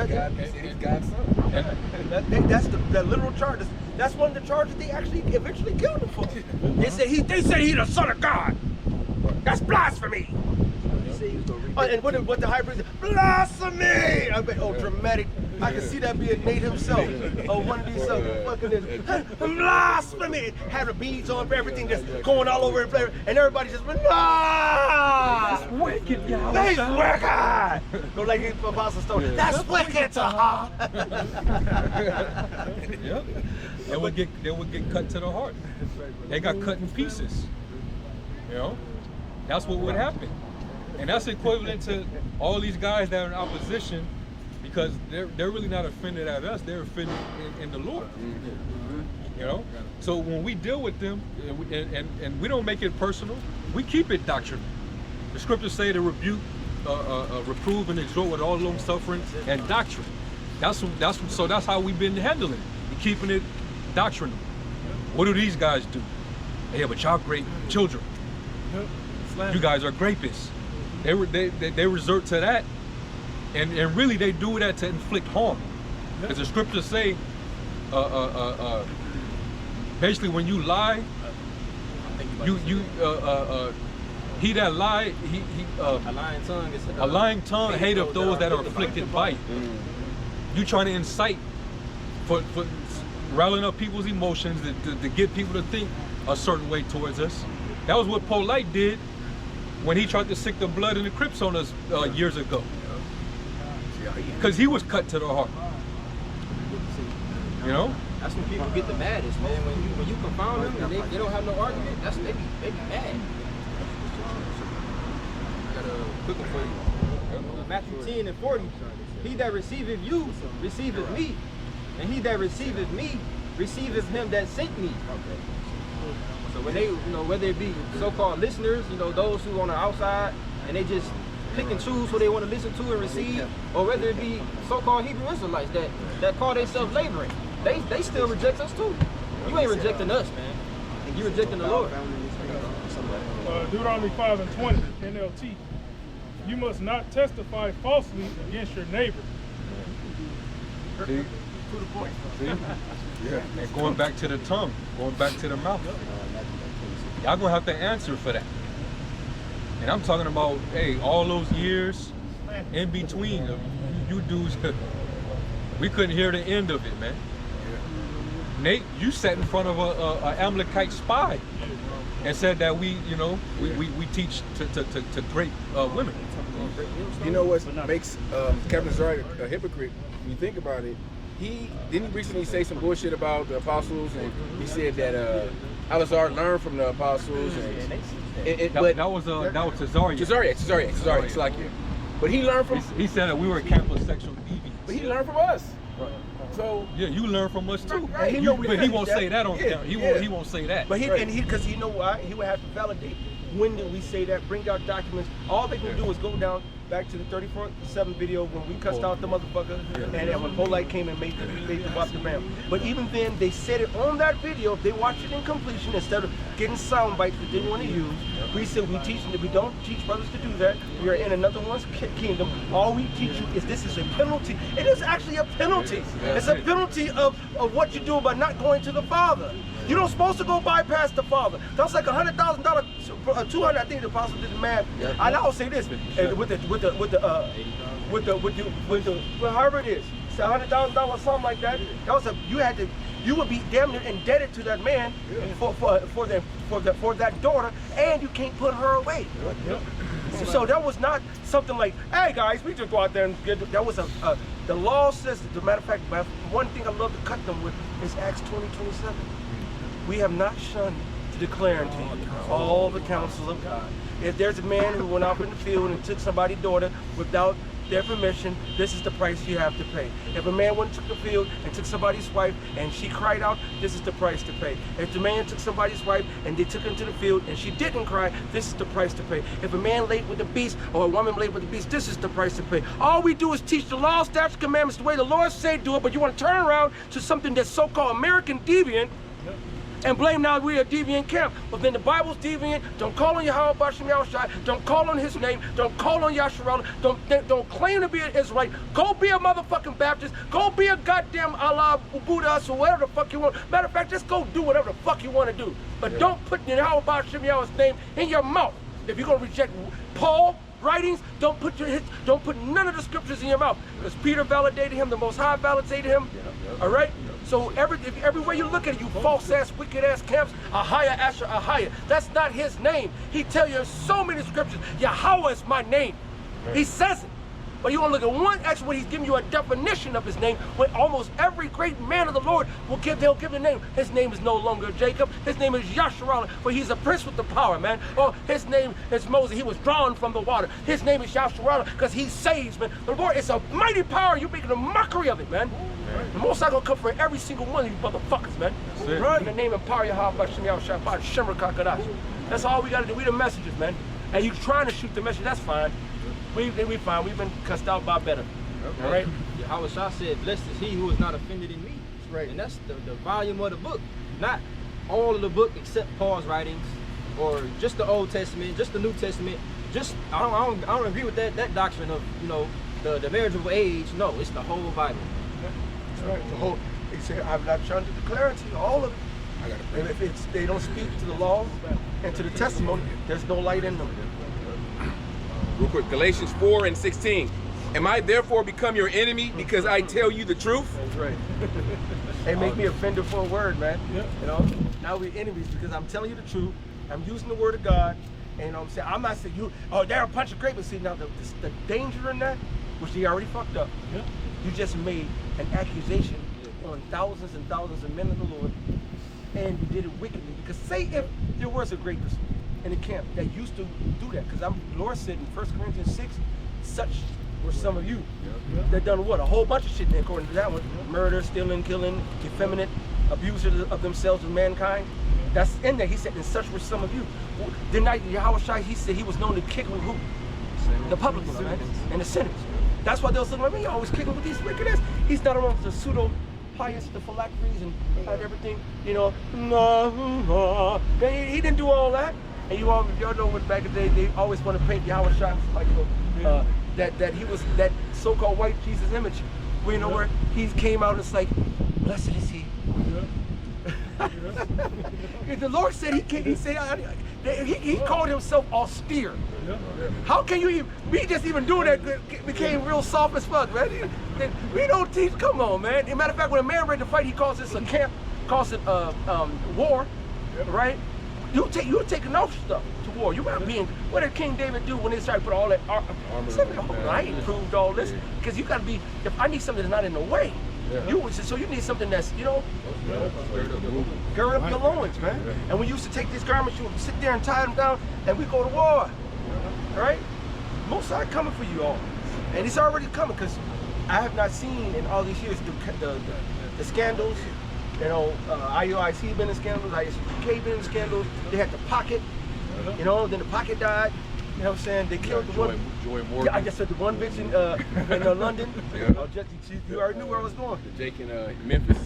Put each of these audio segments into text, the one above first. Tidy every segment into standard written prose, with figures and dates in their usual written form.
He's God's son. That's the literal charge. That's one of the charges they actually eventually killed him for. They said he's the son of God. That's blasphemy. And what the high priest said, blasphemy! I bet, dramatic. I can see that being Nate himself. One of these fucking blasphemy! Having beads on for everything, just going all over the place, and everybody just went, nah! That's wicked, y'all. That's wicked! Go like Apostle Stone. That's wicked to her. Yep. They would get cut to the heart. They got cut in pieces. You know? That's what would happen. And that's equivalent to all these guys that are in opposition, because they're really not offended at us, they're offended in the Lord. You know? So when we deal with them, and we don't make it personal, we keep it doctrinal. The scriptures say to rebuke, reprove and exhort with all long suffering and doctrine. So that's how we've been handling it. We're keeping it doctrinal. What do these guys do? Yeah, but y'all great children. You guys are grapists. They resort to that, and really they do that to inflict harm. As the scriptures say, basically when you lie, he that lie, a lying tongue hateth those that are afflicted by it. You trying to incite for riling up people's emotions to get people to think a certain way towards us. That was what Polite did when he tried to sick the blood and the Crips on us years ago. Because he was cut to the heart. You know? That's when people get the maddest, man. When you confound them and they don't have no argument, they be mad. I got a quick one for you. Matthew 10:40. He that receiveth you receiveth me, and he that receiveth me receiveth him that sent me. So when they, whether it be so-called listeners, those who on the outside and they just pick and choose who they want to listen to and receive, or whether it be so-called Hebrew Israelites that call themselves laboring, they still reject us too. You ain't rejecting us, man. You rejecting the Lord. Deuteronomy 5:20 NLT. You must not testify falsely against your neighbor. See? To the point. See? Yeah. And going back to the tongue, going back to the mouth. Y'all gonna have to answer for that. And I'm talking about, hey, all those years in between, you dudes, we couldn't hear the end of it, man. Nate, you sat in front of a Amalekite spy and said that we teach to great women. You know what makes Captain Zari a hypocrite? When you think about it, he didn't recently say some bullshit about the apostles, and he said that Alazar learned from the apostles, that was Cesarius. Cesarius, it's like you. But he learned from. He said that we were a camp of sexual deviants. But he learned from us. Right. So yeah, you learn from us too. Right. But he won't say that on camera. He won't say that. But because you know why? He would have to validate. When did we say that? Bring out documents. All they can do is go down back to the 34/7 video when we cussed out the motherfucker, and when Polite came and made the wop the bam. But even then, they said it on that video. If they watched it in completion instead of getting sound bites that they didn't want to use, we said we don't teach brothers to do that. We are in another one's kingdom. All we teach you is this is a penalty. It is actually a penalty. It's a penalty of what you do by not going to the Father. You're not supposed to go bypass the Father. That's like $100,000, $200. I think the apostle did the math. I will say this however it is, it's $100,000, something like that. You would be damn near indebted to that man for that daughter, and you can't put her away. So that was not something like, hey guys, we just go out there and get. That was the law says. As a matter of fact, one thing I love to cut them with is Acts 20:27. We have not shunned to declare unto you all the counsels of God. If there's a man who went out in the field and took somebody's daughter without their permission, this is the price you have to pay. If a man went and took the field and took somebody's wife and she cried out, this is the price to pay. If the man took somebody's wife and they took her into the field and she didn't cry, this is the price to pay. If a man laid with the beast or a woman laid with the beast, this is the price to pay. All we do is teach the law, statutes, commandments the way the Lord said do it, but you want to turn around to something that's so-called American deviant and blame now we are deviant camp. But then the Bible's deviant. Don't call on Yahweh Bashem Yahushai. Don't call on his name. Don't call on Yasharallah. Don't claim to be an Israelite. Go be a motherfucking Baptist. Go be a goddamn Allah, Buddha, or whatever the fuck you want. Matter of fact, just go do whatever the fuck you want to do. But don't put Yahweh Bashem Yahweh's name in your mouth. If you're gonna reject Paul writings, don't put none of the scriptures in your mouth. Because Peter validated him, the Most High validated him. All right. So everywhere you look at it, you false ass, wicked ass camps, Ahaya, Asher, Ahaya. That's not his name. He tell you in so many scriptures, Yahweh is my name. He says it. But you want to look at one actually when he's giving you a definition of his name, when almost every great man of the Lord they'll give the name. His name is no longer Jacob. His name is Yasharallah, for he's a prince with the power, man. Or his name is Moses. He was drawn from the water. His name is Yasharallah because he saves, man. The Lord is a mighty power. You're making a mockery of it, man. The Most High gonna come for every single one of you motherfuckers, man. Right. In the name and power of Yahweh Bashem Yahushua, Shemra Kakadash. That's all we gotta do. We the messengers, man. And you trying to shoot the message, that's fine. We fine. We've been cussed out by better. Okay. All right. Yahweh Shah said, "Blessed is he who is not offended in me." That's right. And that's the volume of the book, not all of the book except Paul's writings, or just the Old Testament, just the New Testament. Just I don't agree with that doctrine of the marriageable age. No, it's the whole Bible. That's right. The whole. He said, "I'm not trying to declare it to you, all of it." And if they don't speak to the law and to the testimony, there's no light in them. Real quick, Galatians 4:16. Am I therefore become your enemy because I tell you the truth? That's right. They make me offended for a word, man. Yeah. You know, now we're enemies because I'm telling you the truth. I'm using the word of God. And you know what I'm saying? I'm not saying you, they're a bunch of grapes. See, now the danger in that, which they already fucked up. Yeah. You just made an accusation on thousands and thousands of men of the Lord, and you did it wickedly. Because say if there was a greatness in the camp that used to do that, because the Lord said in 1 Corinthians 6, such were some of you that done what? A whole bunch of shit according to that one. Murder, stealing, killing, effeminate, abusers of themselves and mankind. That's in there. He said, and such were some of you. Didn't Yahweh Shai, he said he was known to kick with who? The publicans, man, and the sinners. That's why they was looking at me, always kicking with these wicked ass. He's not around the pseudo pious, the phylacteries and everything, you know. He didn't do all that. And y'all know what back in the day, they always want to paint Yahweh Shai like that he was that so-called white Jesus image. Well, you know where he came out and it's like, blessed is he. The Lord said he called himself austere. How can you even, me just even doing that became real soft as fuck, man. We don't teach, come on, man. As a matter of fact, when a man ready to fight, he calls this a camp, calls it war, right? You're taking off stuff to war. You're not being, what did King David do when they started to put all that armor? I ain't proved all this, because you gotta be, if I need something that's not in the way, so you need something that's, gird up your loins, man. And we used to take these garments, you would sit there and tie them down, and we go to war. All right? Most are coming for you all. And it's already coming, because I have not seen in all these years the scandals. IUIC been in scandals, ISUK been in scandals. They had the pocket, then the pocket died. You know what I'm saying? They killed the one. Joy Morgan. Yeah, I just said the one bitch in London. You already knew where I was going. The Jake in Memphis.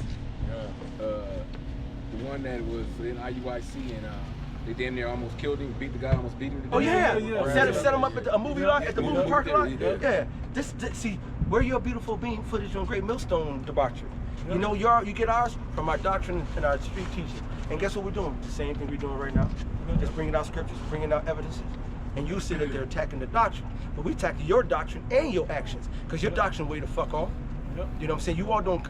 The one that was in IUIC and they damn near almost killed him, beat the guy, almost beat him to death. Oh yeah. Set him up at a movie lot, at the movie parking lot. Yeah. See, where your beautiful being footage on Great Millstone debauchery. You get ours from our doctrine and our street teaching. And guess what we're doing? The same thing we're doing right now. Just bringing out scriptures, bringing out evidences. And you say that they're attacking the doctrine. But we attack your doctrine and your actions. Because your doctrine way to fuck off. You know what I'm saying? You all don't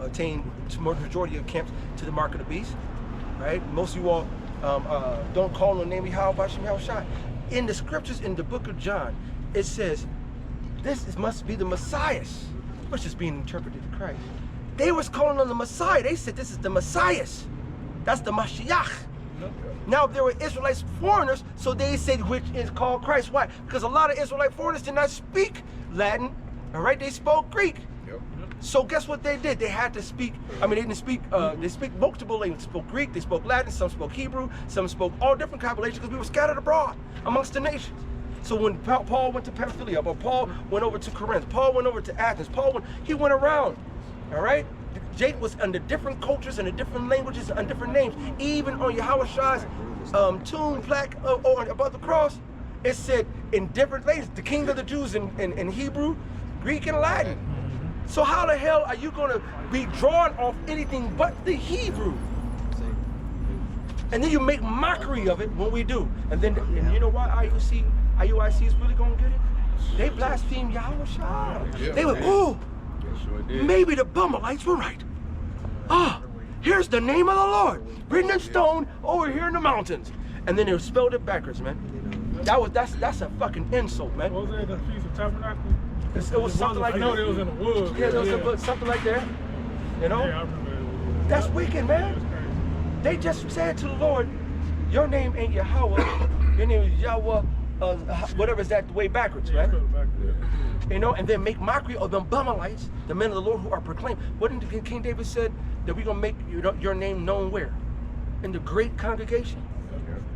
attain the majority of camps to the mark of the beast. Right? Most of you all don't call on the name of Yahweh Bashem Yahushai. In the scriptures in the book of John, it says, must be the Messiah, which is being interpreted to Christ. They was calling on the Messiah. They said this is the Messiah. That's the Mashiach. Now there were Israelites foreigners, so they said which is called Christ. Why? Because a lot of Israelite foreigners did not speak Latin. All right, they spoke Greek. So guess what they did? They had to speak. I mean, they didn't speak. They speak multiple languages. They spoke Greek. They spoke Latin. Some spoke Hebrew. Some spoke all different kinds of languages because we were scattered abroad amongst the nations. So when Paul went to Pamphylia, or Paul went over to Corinth, Paul went over to Athens, he went around. All right, Jake was under different cultures and different languages and different names. Even on Yahweh Shai's tomb plaque or above the cross, it said in different languages, the King of the Jews in Hebrew, Greek, and Latin. So how the hell are you gonna be drawn off anything but the Hebrew? And then you make mockery of it when we do. And you know why IUIC is really gonna get it? They blaspheme Yahweh Shai. They were, oh, maybe the Bumalites were right. Ah, here's the name of the Lord, written in stone over here in the mountains. And then they spelled it backwards, man. That's a fucking insult, man. What was it, the Feast of Tabernacle? It was something like that. I know it was in the woods. Yeah, it was something like that. You know? Yeah, I remember it. That's wicked, man. They just said to the Lord, your name ain't Yahweh, your name is Yahweh, whatever is that way backwards, right? You know, and then make mockery of them Bumalites, the men of the Lord who are proclaimed. What did King David said? That we're going to make your name known where? In the great congregation.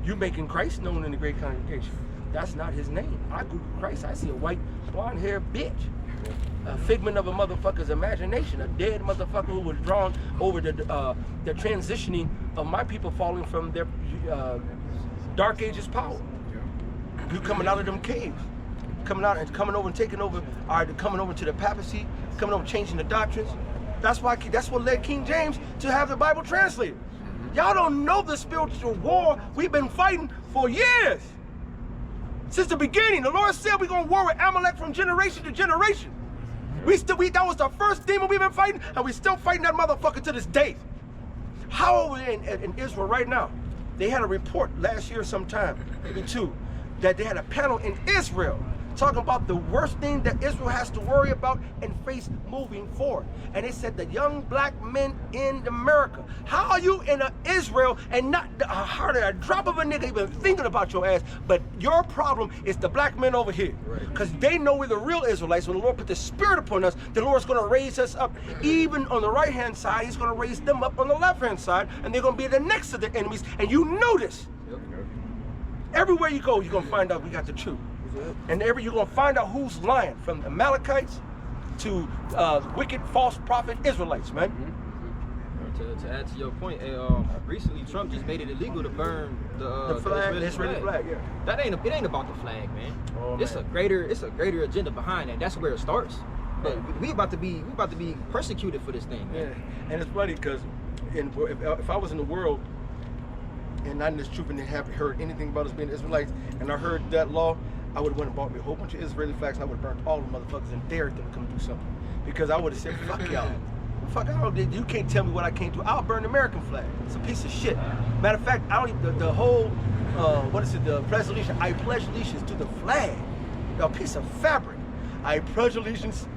You making Christ known in the great congregation. That's not his name. I Google Christ, I see a white, blonde-haired bitch. A figment of a motherfucker's imagination. A dead motherfucker who was drawn over the transitioning of my people falling from their dark ages power. You coming out of them caves. Coming over and taking over, coming over to the papacy, coming over changing the doctrines. That's what led King James to have the Bible translated. Y'all don't know the spiritual war we've been fighting for years. Since the beginning, the Lord said we're gonna war with Amalek from generation to generation. That was the first demon we've been fighting, and we're still fighting that motherfucker to this day. How over in Israel right now, they had a report last year sometime, maybe two, that they had a panel in Israel talking about the worst thing that Israel has to worry about and face moving forward. And they said the young black men in America. How are you in Israel and not hardly a drop of a nigga even thinking about your ass? But your problem is the black men over here. Because they know we're the real Israelites. When the Lord put the spirit upon us, the Lord's going to raise us up. Even on the right-hand side, he's going to raise them up on the left-hand side. And they're going to be the next to the enemies. And you know this. Everywhere you go, you're going to find out we got the truth. And you're going to find out who's lying, from the Amalekites to wicked false prophet Israelites, man. To add to your point, recently Trump just made it illegal to burn the Israeli flag. Yeah. It ain't about the flag, man. It's a greater agenda behind that. That's where it starts. But we about to be persecuted for this thing, man. Yeah. And it's funny because if I was in the world and not in this truth and haven't heard anything about us being Israelites, and I heard that law, I would have went and bought me a whole bunch of Israeli flags, and I would have burnt all the motherfuckers and dared them to come do something. Because I would have said, fuck y'all. Fuck y'all, you can't tell me what I can't do. I'll burn the American flag. It's a piece of shit. Matter of fact, I don't even, the whole, the pledge allegiance, I pledge allegiance to the flag. A piece of fabric. I pledge allegiance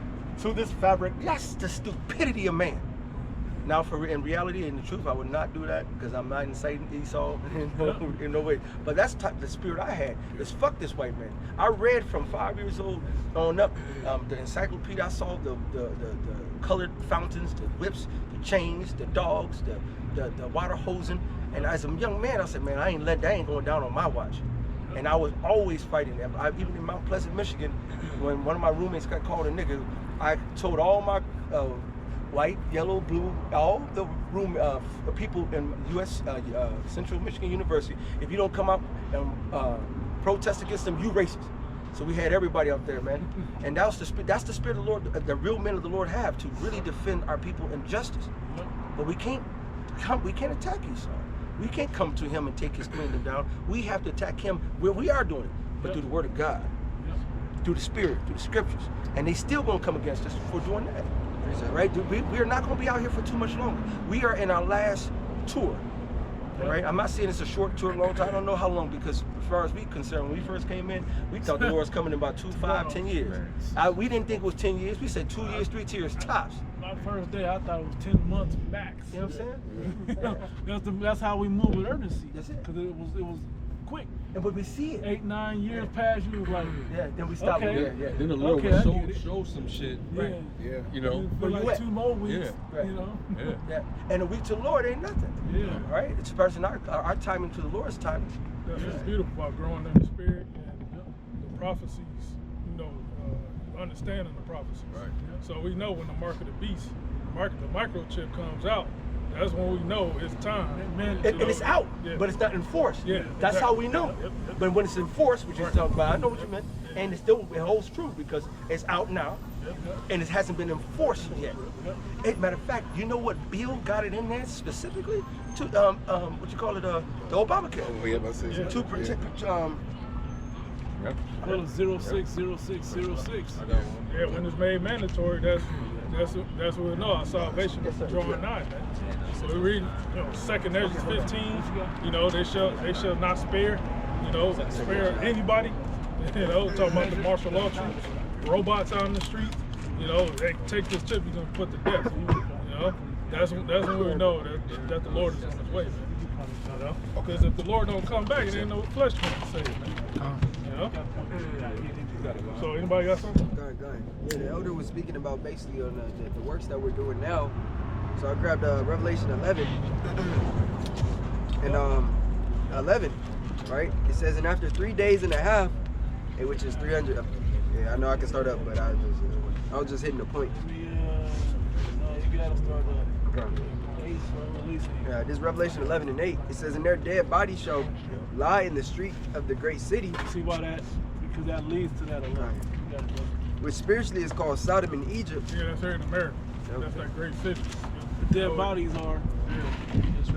to this fabric. That's the stupidity of man. Now, in reality, in the truth, I would not do that because I'm not inciting Esau in no way. But that's the spirit I had. Is fuck this white man. I read from 5 years old on up the encyclopedia. I saw the colored fountains, the whips, the chains, the dogs, the water hosing. And as a young man, I said, man, that ain't going down on my watch. And I was always fighting them. Even in Mount Pleasant, Michigan, when one of my roommates got called a nigga, I told all my white, yellow, blue, all the people in U.S. Central Michigan University, if you don't come out and protest against them, you racist. So we had everybody out there, man. And that's the spirit of the Lord, the real men of the Lord have, to really defend our people in justice. But we can't attack Esau. We can't come to him and take his kingdom down. We have to attack him where we are doing it, but through the word of God, through the spirit, through the scriptures. And they still gonna come against us for doing that. Right? We are not going to be out here for too much longer. We are in our last tour. Right? I'm not saying it's a short tour, long time. I don't know how long, because as far as we concerned, when we first came in, we thought the Lord was coming in about 2, 5, 10 years. We didn't think it was 10 years. We said 2 years, 3 years tops. My first day, I thought it was 10 months max. You know what I'm saying? That's how we move with urgency. That's it. Because it was quick. And but we see it. 8, 9 years past, you was like, then we stopped. Okay. Then the Lord would show some shit. Yeah. You know. For like 2 more weeks. Right. You know. Yeah. And a week to the Lord ain't nothing. Yeah. Right? It's a person our timing to the Lord's timing. That's what's beautiful about growing in the spirit and the prophecies. Understanding the prophecies. Right. So we know when the mark of the beast microchip comes out, that's when we know it's time. And it's out, but it's not enforced. Yeah, That's how we know. Yep. But when it's enforced, which is talking about, I know what you meant, and it holds true because it's out now, and it hasn't been enforced yet. Matter of fact, you know what bill got it in there specifically to what you call it, the Obamacare. Oh, yeah, about to say To protect. Well, 060606. Yeah, when it's made mandatory, that's what we know. Our salvation is drawing nigh, man. So we read, 2nd Ezra 15. They shall not spare, spare anybody. Talking about the martial law troops, robots out in the street. They take this chip, you're gonna put to death. That's when we know that the Lord is on his way, man. Because if the Lord don't come back, it ain't no flesh can save, man. So anybody got something? Go ahead. Yeah, the elder was speaking about basically on the works that we're doing now. So I grabbed Revelation 11 and 11, right? It says, and after 3 days and a half, which is 300. Yeah, I know I can start up, but I was just hitting the point. No, you gotta start up. Okay. Releasing. Yeah, this Revelation 11 and 8. It says, and their dead bodies shall lie in the street of the great city. See why that? Because that leads to that alone. You gotta go. Which spiritually is called Sodom and Egypt. Yeah, that's here in America. That's that great city. The dead bodies are.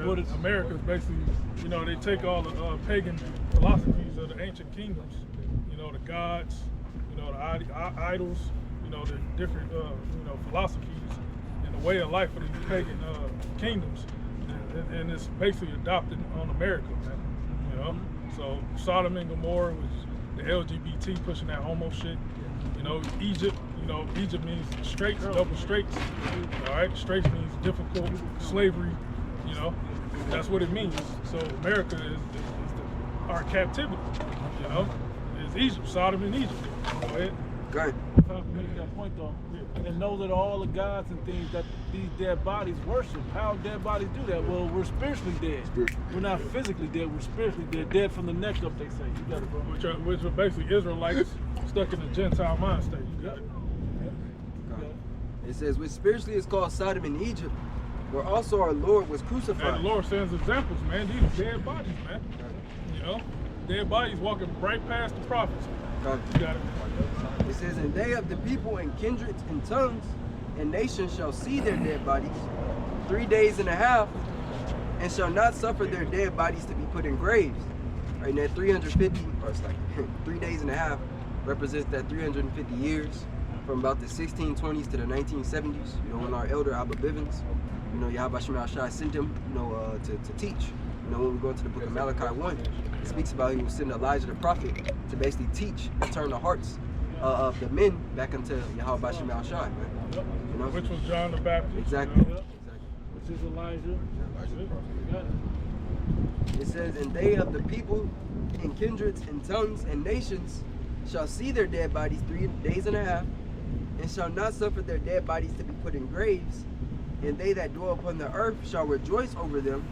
What is America's basically, they take all the pagan philosophies of the ancient kingdoms, the gods, the idols, the different, philosophies and the way of life of these pagan kingdoms, and it's basically adopted on America, man. So Sodom and Gomorrah was the LGBT pushing that homo shit. Egypt, Egypt means straights, double straights. All right, straights means difficult slavery. That's what it means. So America is our captivity. It's Egypt, Sodom and Egypt. Go ahead. Go ahead. If I can make that point though, and know that all the gods and things that these dead bodies worship. How dead bodies do that? Well, we're spiritually dead. We're not physically dead. We're spiritually dead. Dead from the neck up, they say. You got it, bro. Which are basically Israelites stuck in the Gentile mind state. You got it. It says, which spiritually is called Sodom and Egypt, where also our Lord was crucified. And the Lord sends examples, man. These are dead bodies, man. Dead bodies walking right past the prophets. You got it. It says, and they of the people and kindreds and tongues and nations shall see their dead bodies 3 days and a half, and shall not suffer their dead bodies to be put in graves. Right, and that 350, or it's like 3 days and a half, represents that 350 years from about the 1620s to the 1970s. When our elder Abba Bivens, Yahweh Shema Shai sent him, to teach. When we go into the book of Malachi 1, it speaks about he will send Elijah the prophet to basically teach and turn the hearts of the men back into Yahweh Shema Shai, man. Which was John the Baptist. Exactly. Which is Elijah. It says, and they of the people and kindreds and tongues and nations shall see their dead bodies 3 days and a half, and shall not suffer their dead bodies to be put in graves. And they that dwell upon the earth shall rejoice over them,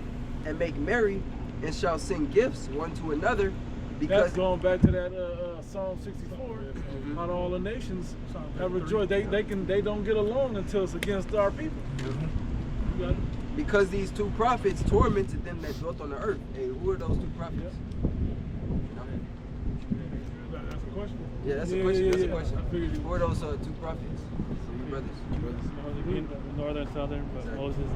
and make merry, and shall sing gifts one to another. Because that's going back to that Psalm 64. Not all the nations have rejoiced. They don't get along until it's against our people. You got it? Because these two prophets tormented them that dwelt on the earth. Hey, who are those two prophets? That's a question. Yeah, that's a question. That's a question. I figured Who are those two prophets? Your brothers. Northern, southern, but Moses.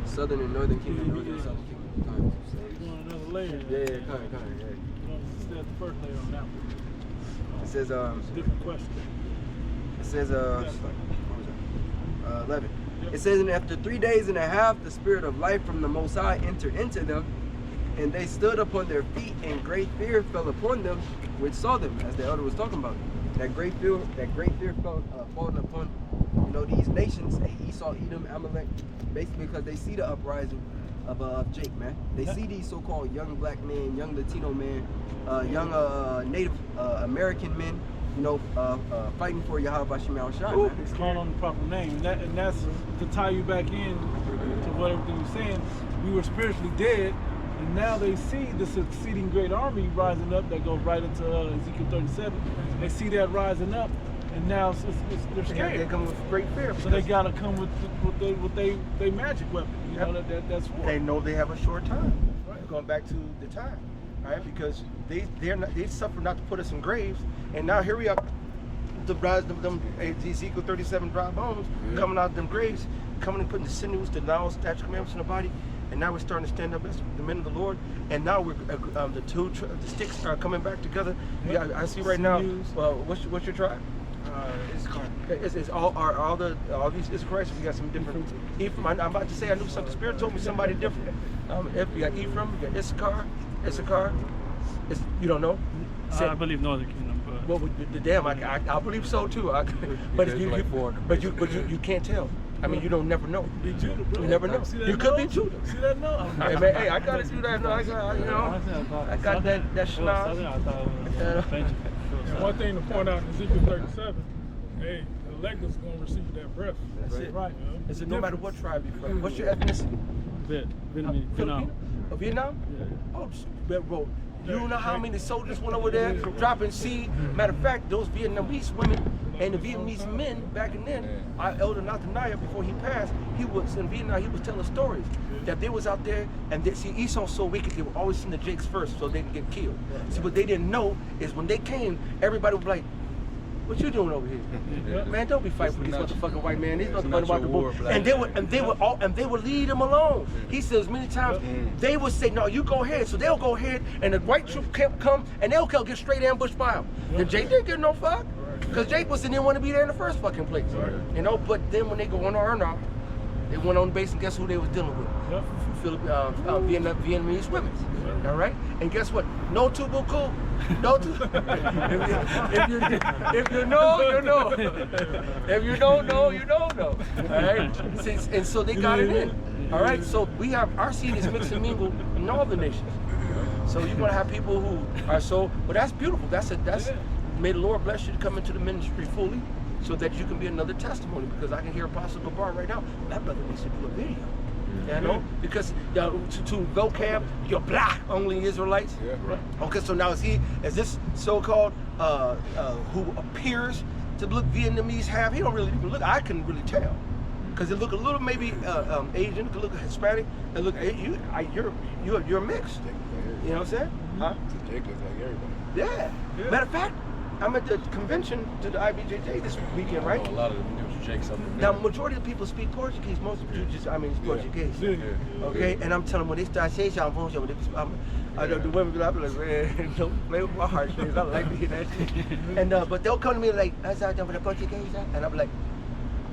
Southern and Northern Kingdom, Northern and Southern Kingdom. You want another layer? Yeah, kind of. Instead of the first layer on that one. It says, Different question. It says, 11. It says, and after 3 days and a half, the spirit of life from the Most High entered into them, and they stood upon their feet, and great fear fell upon them, which saw them, as the elder was talking about. That great fear fell falling upon, these nations, Esau, Edom, Amalek, basically because they see the uprising of Jake, man. They see these so-called young black men, young Latino men, young Native American men, fighting for Yahweh Shema Shai. It's called on the proper name, and that's to tie you back in to what everything you're saying. We were spiritually dead, and now they see this exceeding great army rising up that goes right into Ezekiel 37. They see that rising up, And now they're They scared. come with great fear. So they gotta come with they magic weapon. You know that's war. They know they have a short time. Right. Going back to the time, right? Because they suffer not to put us in graves, and now here we are, them Ezekiel 37 dry bones coming out of them graves, coming and putting the sinews, the laws, statutes, commandments in the body, and now we're starting to stand up as the men of the Lord, and now we're the sticks are coming back together. Yeah, I see right now. What's your tribe? It's all these Issacharites. We got some different. Ephraim. I'm about to say I knew something. The Spirit told me somebody different. We got Ephraim. We got Issachar. You don't know? I believe Northern Kingdom. Well, I believe so too. But you can't tell. I mean, you don't never know. You never know. You could be Judah. See that no? Hey, man, I gotta do that. No, I got that schnoz. And one thing to point out in Ezekiel 37, hey, the elect is going to receive that breath. That's it. Right. Is it no matter what tribe you're from? What's your ethnicity? Vietnamese. Vietnam. Vietnam? Yeah. Oh, bro. You know how many soldiers went over there dropping seed? Matter of fact, those Vietnamese women and the Vietnamese men back in then, our elder Nathaniah, before he passed, he was in Vietnam, he was telling stories that they was out there, and Esau's so wicked, they were always send the Jakes first so they didn't get killed. See, what they didn't know is when they came, everybody was like, what you doing over here? Man, don't be fighting with these motherfucking white men. These motherfuckers about the book. And they would leave them alone. He says many times they would say, no, you go ahead. So they'll go ahead and the white troop can't come and they'll get straight ambushed by them. And Jake didn't get no fuck. Because Jake didn't want to be there in the first fucking place. You know, but then when they go on R&R, they went on base and guess who they was dealing with? Vietnamese women. All right? And guess what? No tubuku. No if you know, you know. If you don't know, you don't know. All right? And so they got it in. All right? So our seed is mixed and mingled in all the nations. So you're going to have people who are so, but that's beautiful. May the Lord bless you to come into the ministry fully so that you can be another testimony, because I can hear Apostle Gabar right now. That brother needs to do a video. You know, because to vocab, you're black, only Israelites. Yeah, right. Okay, so now is this so-called who appears to look Vietnamese half? He don't really even look. I couldn't really tell, because it look a little maybe Asian, could look Hispanic, and look you're mixed. You know what I'm saying? Huh? Jake looks like everybody. Yeah. Matter of fact, I'm at the convention to the IBJJ this weekend, right? A lot of them Jakes up there. Now, majority of the people speak Portuguese. Most of them it's Portuguese. Okay, and I'm telling them when they start saying something, the women be like, man, don't play with my heartstrings. I like to hear that shit. And but they'll come to me like, I saw them with the Portuguese, and I'm like,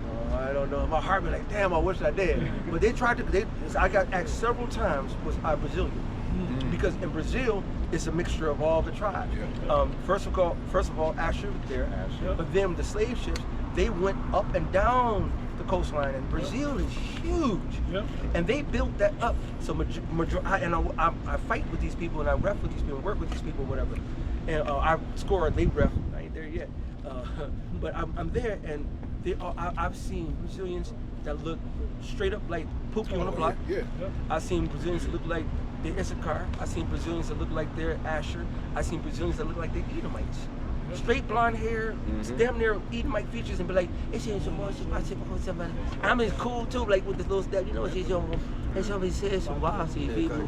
oh, I don't know. My heart be like, damn, I wish I did. But they tried to. I got asked several times, was I Brazilian? Because in Brazil, it's a mixture of all the tribes. First of all, Asher was there, but then the slave ships, they went up and down the coastline, and Brazil is huge, and they built that up. So I fight with these people, and I ref with these people, work with these people, whatever. And I score, they ref. I ain't there yet, but I'm there, and I've seen Brazilians that look straight up like Pookie on the block. I've seen Brazilians that look like they're Issachar. I've seen Brazilians that look like they're Asher. I've seen Brazilians that look like they're Edomites. Straight blonde hair, damn near Edomite features, and be like, I'm as cool too, like with this little step, you know, and somebody says some wild people.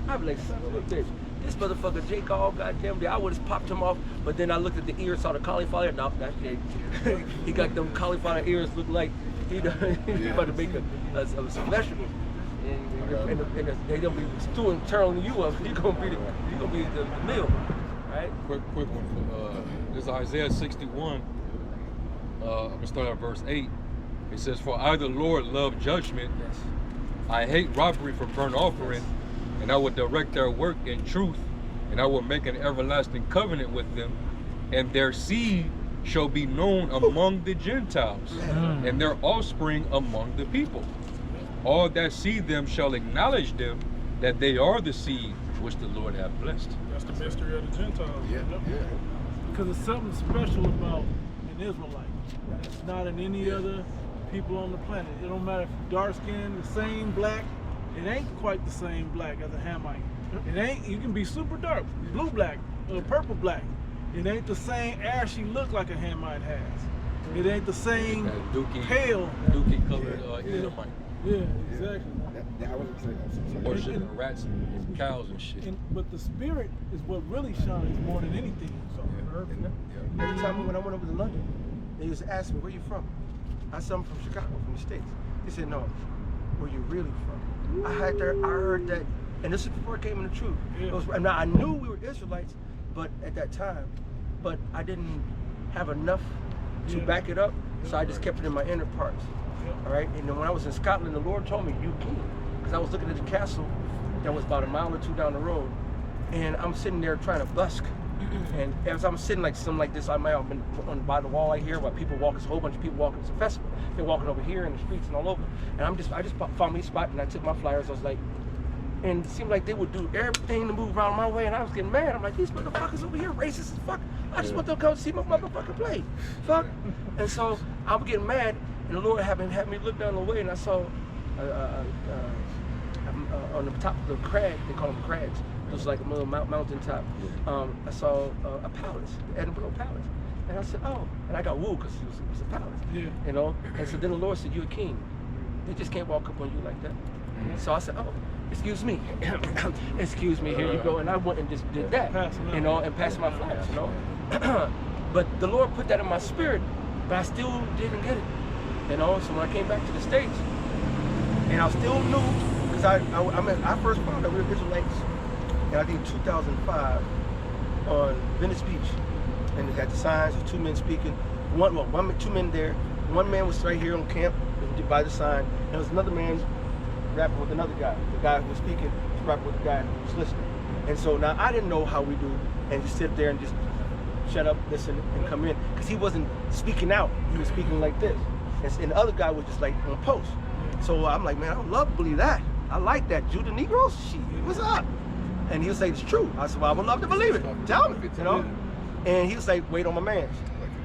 I be like, son of a bitch. This motherfucker Jake all goddamn day. I would have popped him off, but then I looked at the ears, saw the cauliflower. No, that's Jake. He got them cauliflower ears, look like he about to make some vegetables. And they gonna be stewing, turning you up. You gonna be the meal, right? Quick one. This is Isaiah 61. I'm gonna start at verse 8. It says, "For I, the Lord, love judgment. I hate robbery for burnt offering, and I will direct their work in truth, and I will make an everlasting covenant with them, and their seed shall be known among the Gentiles, and their offspring among the people. All that see them shall acknowledge them, that they are the seed which the Lord hath blessed." That's the mystery of the Gentiles. Because it's something special about an Israelite. It's not in any other people on the planet. It don't matter if you're dark skinned, the same black. It ain't quite the same black as a Hamite. It ain't. You can be super dark, blue black, or purple black. It ain't the same ashy look like a Hamite has. It ain't the same That dookie, pale. dookie colored Edomite. Yeah, exactly. I wasn't saying that. Worshiping rats and cows and shit. But the spirit is what really shines more than anything. Every time when I went over to London, they used to ask me, where you from? I said, I'm from Chicago, from the States. They said, no, where you really from? I heard that, and this is before it came into truth. Yeah. Now, I knew we were Israelites, but at that time, but I didn't have enough to back it up, so I just kept it in my inner parts. All right, and then when I was in Scotland, the Lord told me, you king, because I was looking at the castle that was about a mile or two down the road, and I'm sitting there trying to busk. And as I'm sitting like something like this, I might have been by the wall right here while people walk. There's a whole bunch of people walking. It's a festival. They're walking over here in the streets and all over. And I just found me a spot and I took my flyers. I was like, and it seemed like they would do everything to move around my way. And I was getting mad. I'm like, these motherfuckers over here racist as fuck. I just want them to come see my motherfucker play. Fuck. And so I was getting mad, and the Lord had me look down the way, and I saw on the top of the crag, they call them crags. It was like a little mountaintop. I saw a palace, the Edinburgh Palace. And I said, oh, and I got woo because it was a palace, you know? And so then the Lord said, you're a king. They just can't walk up on you like that. So I said, oh, excuse me. Excuse me, here you go. And I went and just did that, you know, and passed my flags, you know? But the Lord put that in my spirit, but I still didn't get it, you know? So when I came back to the States, and I still knew, because I first found out we were Israelites, and I think 2005 on Venice Beach, and it had the signs of two men speaking. Two men there. One man was right here on camp by the sign, and there was another man rapping with another guy. The guy who was speaking was rapping with the guy who was listening. And so now I didn't know how we do, and just sit there and just shut up, listen, and come in, because he wasn't speaking out. He was speaking like this, and the other guy was just like on post. So I'm like, man, I would love to believe that. I like that. Judah Negroes, shit, what's up? And he was like, it's true. I said, well, I would love to believe it. Tell me, you know? And he was like, wait on my man.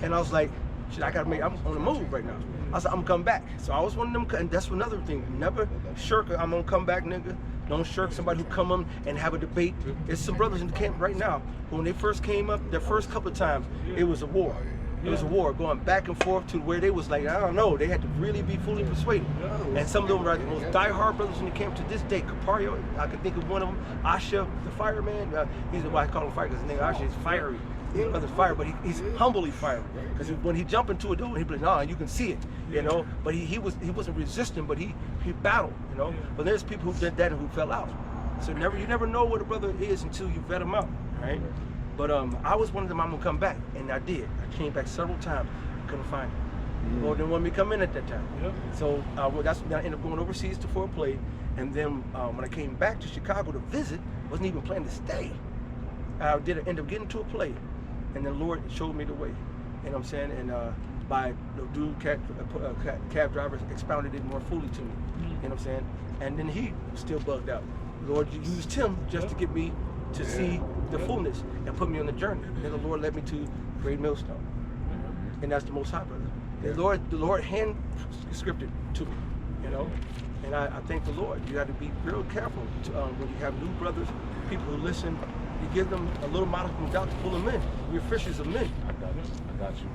And I was like, shit, I'm on the move right now. I said, I'm coming back. So I was one of them, and that's another thing. Never shirk, I'm gonna come back, nigga. Don't shirk somebody who come on and have a debate. There's some brothers in the camp right now, when they first came up, their first couple of times, it was a war. It was a war going back and forth to where they was like, I don't know, they had to really be fully persuaded. And some of them are the most diehard brothers in the camp to this day. Capario, I can think of one of them. Asha, the fireman. He's why I call him fire, because his name Asha is fiery. His brother's fire, but he's humbly fiery. Because when he jumped into a door, he'd be like, nah, you can see it, you know. But he wasn't resisting, but he battled, you know. But there's people who did that and who fell out. So you never know what a brother is until you vet him out, right? But I was one of them, I'm gonna come back, and I did. I came back several times, couldn't find him. Lord didn't want me to come in at that time. So that's when I ended up going overseas for a play, and then when I came back to Chicago to visit, wasn't even planning to stay. I did end up getting to a play, and then the Lord showed me the way. You know what I'm saying? And by the dude, cab driver expounded it more fully to me. You know what I'm saying? And then he was still bugged out. The Lord used him just to get me to see the fullness and put me on the journey. And then the Lord led me to Great Millstone. And that's the Most High, brother. The Lord hand scripted to me, you know? And I thank the Lord. You got to be real careful when you have new brothers, people who listen. You give them a little modicum of doubt to pull them in. We're fishers of men. I got you.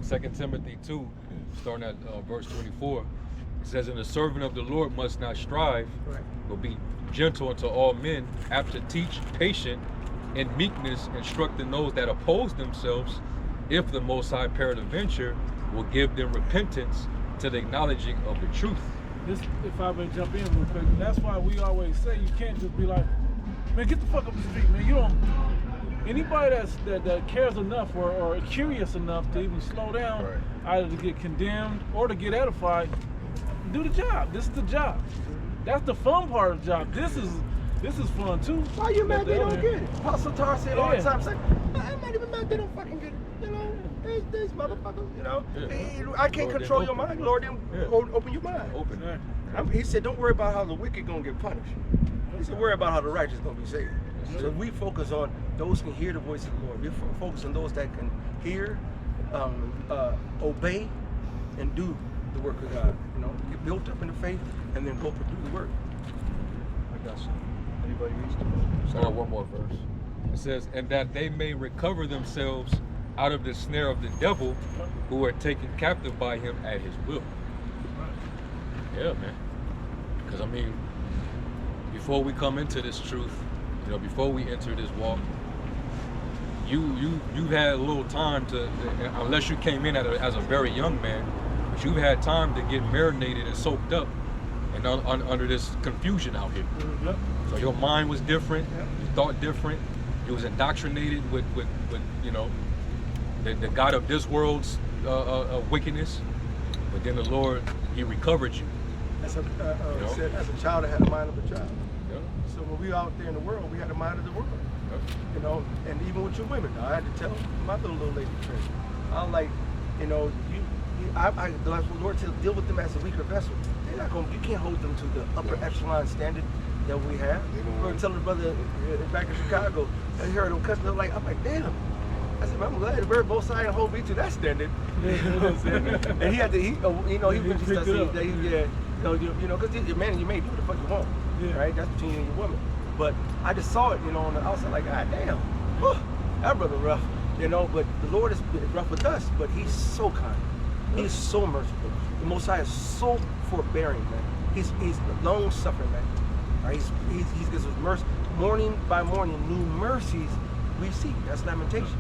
2 Timothy 2, starting at verse 24, it says, and the servant of the Lord must not strive, but be gentle unto all men, apt to teach, patient, in meekness, instructing those that oppose themselves, if the Most High peradventure will give them repentance to the acknowledging of the truth. This, if I may jump in real quick, that's why we always say you can't just be like, man, get the fuck up the street, man. You don't. Anybody that cares enough or curious enough to even slow down, either to get condemned or to get edified, do the job. This is the job. That's the fun part of the job. This is fun too. Why are you mad they don't get it? Apostle Tar said all the time, like, I'm not even mad they don't fucking get it. You know, there's motherfuckers, you know. I can't control your mind. Lord didn't open your mind. He said, don't worry about how the wicked gonna get punished. He said, worry about how the righteous gonna be saved. So we focus on those who can hear the voice of the Lord. We focus on those that can hear, obey, and do the work of God. You know, get built up in the faith, and then go do the work. I got you. Anybody reached it? Start one more verse. It says, and that they may recover themselves out of the snare of the devil, who are taken captive by him at his will. Yeah, man. Because I mean, before we come into this truth, you know, before we enter this walk, you've had a little time to, unless you came in as a very young man, but you've had time to get marinated and soaked up and under this confusion out here. Yep. So your mind was different, you thought different, you was indoctrinated with you know, the God of this world's wickedness, but then the Lord, he recovered you. As a child, I had the mind of a child. So when we out there in the world, we had the mind of the world. You know, and even with your women, I had to tell my little lady friend, I'm like, you know, the Lord tells, deal with them as a weaker vessel. They're not going. You can't hold them to the upper echelon standard that we have. We were telling the brother back in Chicago, I heard him cussing. I'm like, damn. I said, I'm glad the bird both sides and hold me to that standard. You know what I'm saying? And he had to, he went to stuff that you know, because you're man, you may do what the fuck you want, right? That's between you and your woman. But I just saw it, you know, on the outside, like, God damn, whew, that brother rough, you know. But the Lord is rough with us, but He's so kind. He's so merciful. The Most High is so forbearing, man. He's long suffering, man. Right? He gives us mercy. Morning by morning, new mercies we see. That's lamentation.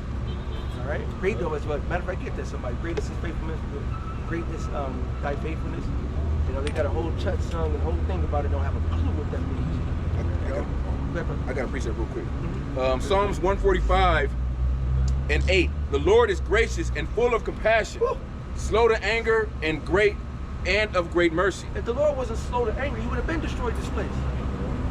All right. Great though is what. Matter of fact, get that somebody. Great is His faithfulness. Greatness, thy faithfulness. You know, they got a whole church song and whole thing about it. Don't have a clue what that means. I got to preach that real quick. Psalms 145:8. The Lord is gracious and full of compassion, slow to anger and of great mercy. If the Lord wasn't slow to anger, He would have been destroyed this place.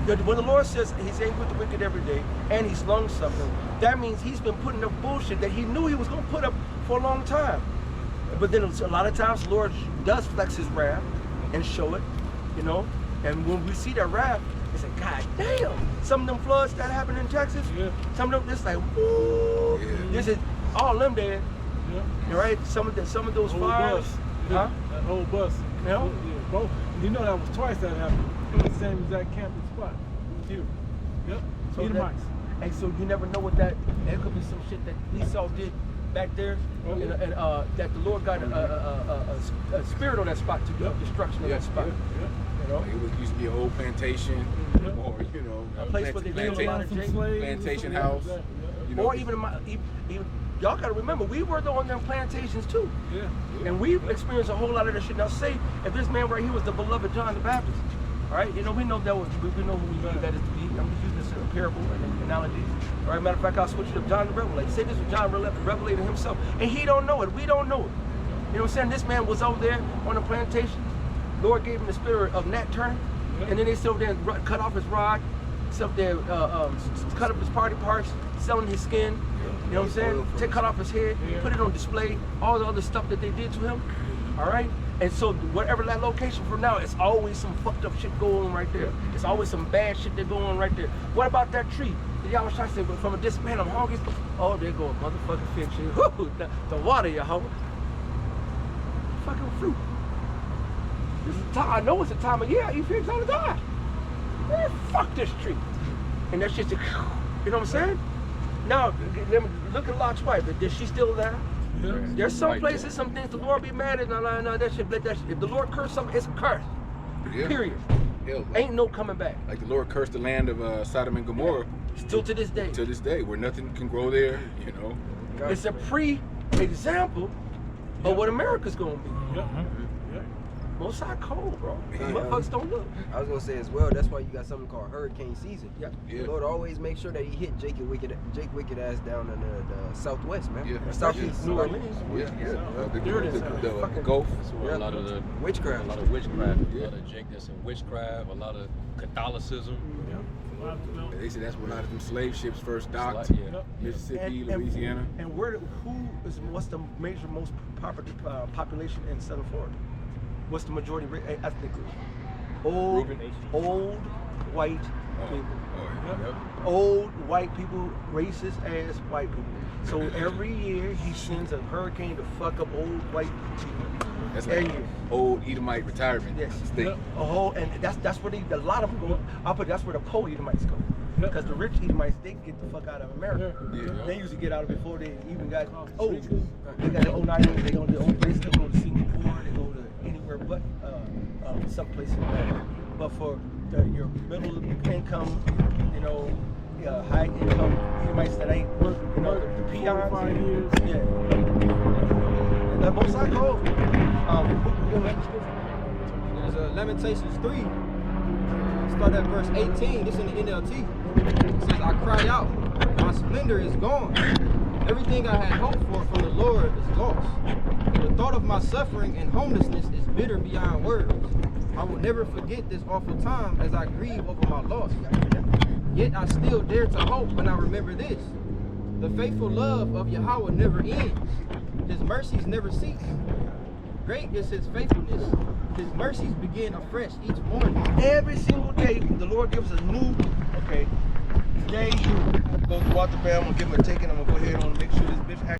When the Lord says He's angry with the wicked every day and He's long suffering, that means He's been putting up bullshit that He knew He was going to put up for a long time. But then a lot of times the Lord does flex His wrath and show it, you know. And when we see that wrath, it's like, God damn. Some of them floods that happened in Texas, some of them, it's like, woo. This is all them dead. Right? Some of those fires. That whole bus. You know? Both. You know that was twice that happened. The same exact camping spot. Here. Yep. So Edomites. And so you never know what that could be some shit that Esau did back there, and that the Lord got a spirit on that spot to do destruction of that spot. You know? It used to be an old plantation, or you know, a place where they killed a lot of slaves, plantation house. You know, or even y'all got to remember, we were on them plantations too. And we experienced a whole lot of that shit. Now, say if this man right here was the beloved John the Baptist, all right? You know, we know that we know who we believe that is to be. I'm just using this in a parable and an analogy. All right, matter of fact, I'll switch it up. John the Revelator. Say this was John revelating himself, and he don't know it. We don't know it. You know what I'm saying? This man was over there on the plantation. Lord gave him the spirit of Nat Turner, and then they still there cut off his rod, still there cut up his party parts, selling his skin. You know what I'm saying? Cut off his head, put it on display, all the other stuff that they did to him. All right? And so whatever that location from now, it's always some fucked up shit going on right there. It's always some bad shit that going on right there. What about that tree? Y'all was trying to say, but from a distance, man, I'm hungry. Oh, there go a motherfucking fig tree. The water, you hungry. Fucking fruit. This is time, I know it's a time of year I eat figs all the time. Man, fuck this tree. And that shit's, you know what I'm saying? Now, look at Lot's wife. Is she still there? There's some places, some things the Lord be mad at. No, that shit. If the Lord curse something, it's cursed. Period. Ain't no coming back. Like the Lord cursed the land of Sodom and Gomorrah. Still to this day. To this day, where nothing can grow there, you know. It's a pre-example of what America's gonna be. Most side cold, bro. Motherfuckers don't look. I was gonna say as well, that's why you got something called hurricane season. Yeah. The Lord always make sure that He hit Jake Wicked ass down in the southwest, man. Southeast. New Orleans. The Gulf. A lot of the witchcraft. A lot of witchcraft. A lot of Jake that's in witchcraft. A lot of Catholicism. They said that's where a lot of them slave ships first docked. Mississippi, Louisiana. And what's the major most population in Southern Florida? What's the majority ethnic group? Old white people. Old white people, racist ass white people. So every year he sends a hurricane to fuck up old white people. That's like old Edomite retirement. Yes. And that's where a lot of them go. That's where the poor Edomites go. Because the rich Edomites, they get the fuck out of America. Yeah. They usually get out of it before they even got they got their own island, they go to their own place, they go to Singapore, they go to anywhere but someplace in America. But for your middle income, you know, high income Edomites that ain't work, you know, the peons. 5 years. Yeah. And the Most High called. There's Lamentations 3. Start at verse 18. This in the NLT. It says, I cry out, my splendor is gone. Everything I had hoped for from the Lord is lost. The thought of my suffering and homelessness is bitter beyond words. I will never forget this awful time as I grieve over my loss. Yet I still dare to hope when I remember this. The faithful love of Yahweh never ends. His mercies never cease. Great is his faithfulness. His mercies begin afresh each morning. Every single day, the Lord gives us a new, day. Today, go to Walter Bell, I'm going to give him a ticket. I'm going to go ahead and make sure this bitch